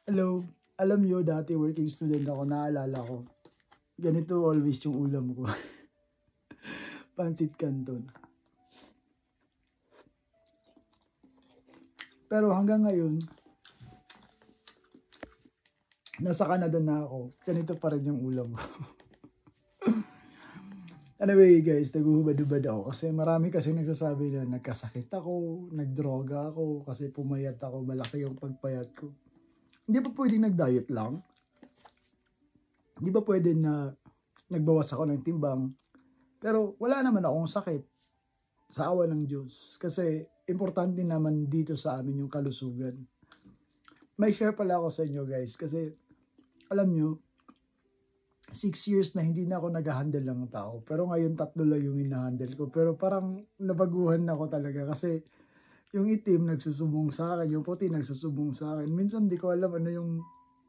Hello, alam niyo dati working student ako, naalala ko, ganito always yung ulam ko. Pansit Canton. Pero hanggang ngayon, nasa Canada na ako, ganito pa rin yung ulam ko. Anyway guys, naguhubad-hubad ako kasi marami kasi nagsasabi na nagkasakit ako, nagdroga ako kasi pumayat ako, malaki yung pagpayat ko. Hindi ba pwedeng nag-diet lang? Hindi ba pwede na nagbawas ako ng timbang? Pero wala naman akong sakit sa awa ng Diyos. Kasi importante naman dito sa amin yung kalusugan. May share pala ako sa inyo guys kasi alam nyo, 6 years na hindi na ako nag-handle ng tao. Pero ngayon 3 lang yung hinahandle ko. Pero parang nabaguhan na ako talaga kasi yung itim nagsusubong sa akin, yung puti nagsusubong sa akin. Minsan di ko alam ano yung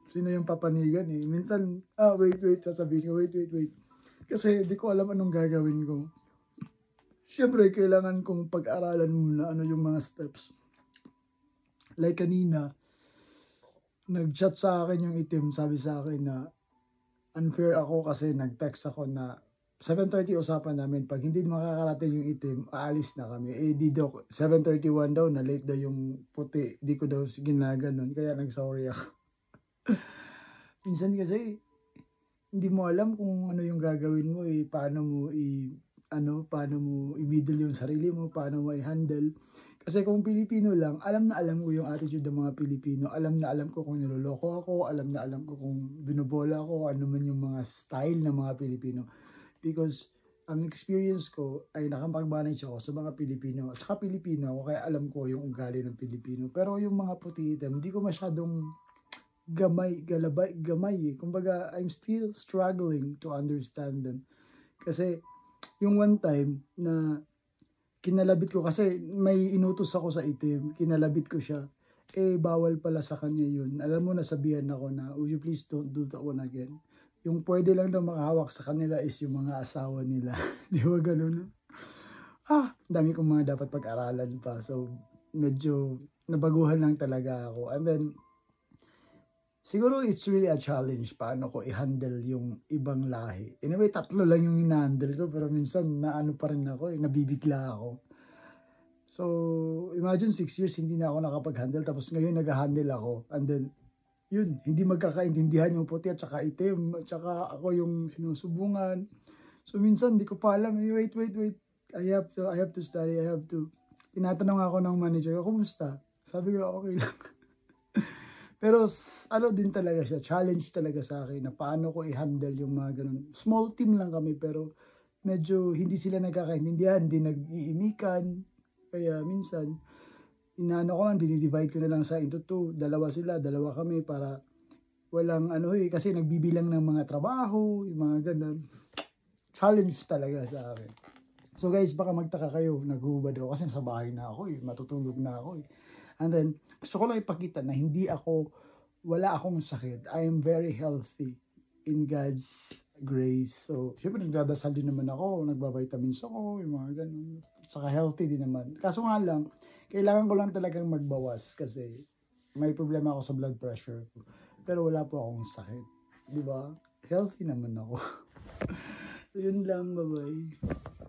sino yung papanigan eh. Minsan, wait, sasabihin ko, wait. Kasi di ko alam anong gagawin ko. Siyempre, kailangan kong pag-aralan muna ano yung mga steps. Like kanina, nag-chat sa akin yung itim, sabi sa akin na unfair ako kasi nag-text ako na 7:30 usapan namin, pag hindi makakarating yung itim, aalis na kami. Eh di daw, 7:31 daw, na late daw yung puti, di ko daw ginaganon, kaya nag-sorry ako. Minsan kasi, hindi mo alam kung ano yung gagawin mo eh, paano mo i-middle yung sarili mo, paano mo i-handle. Kasi kung Pilipino lang, alam na alam ko yung attitude ng mga Pilipino, alam na alam ko kung niloloko ako, alam na alam ko kung binobola ako, ano man yung mga style ng mga Pilipino. Because ang experience ko ay nakapag-manage ako sa mga Pilipino. Saka Pilipino ako, kaya alam ko yung ugali ng Pilipino. Pero yung mga puti itim, hindi ko masyadong gamay eh. Kumbaga, I'm still struggling to understand them. Kasi, yung one time na kinalabit ko, kasi may inutos ako sa itim, kinalabit ko siya, eh bawal pala sa kanya yun. Alam mo, nasabihan ako na, would you please don't do that one again. Yung pwede lang daw makahawak sa kanila is yung mga asawa nila. Di ba ganun? Dami kong mga dapat pag-aralan pa. So, medyo nabaguhan lang talaga ako. And then, siguro it's really a challenge paano ko i-handle yung ibang lahi. Anyway, 3 lang yung in-handle ko pero minsan naano pa rin ako, nabibigla ako. So, imagine 6 years hindi na ako nakapag-handle tapos ngayon nag-handle ako. And then, yun, hindi magkakaintindihan yung puti at saka itim at saka ako yung sinusubungan. So, minsan di ko pa alam, wait. I have to study, I have to. Tinatanong ako ng manager ko, kumusta? Sabi ko, okay lang. Pero ano din talaga siya, challenge talaga sa akin na paano ko i-handle yung mga ganun. Small team lang kami pero medyo hindi sila nagkakaintindihan, hindi nag-iimikan. Kaya minsan, inaano ko lang, dinidivide ko na lang sa into two. Dalawa sila, dalawa kami para walang ano eh, kasi nagbibilang ng mga trabaho, yung mga ganun. Challenge talaga sa akin. So guys, baka magtaka kayo, naghubad ako kasi sa bahay na ako eh, matutulog na ako eh. And then, gusto ko lang ipakita na wala akong sakit. I am very healthy in God's grace. So, syempre nagdadasal din naman ako, nagbabitamins ako, yung mga ganun. Saka healthy din naman. Kaso nga lang, kailangan ko lang talagang magbawas kasi may problema ako sa blood pressure ko. Pero wala po akong sakit. Di ba? Healthy naman ako. So, yun lang. Bye-bye.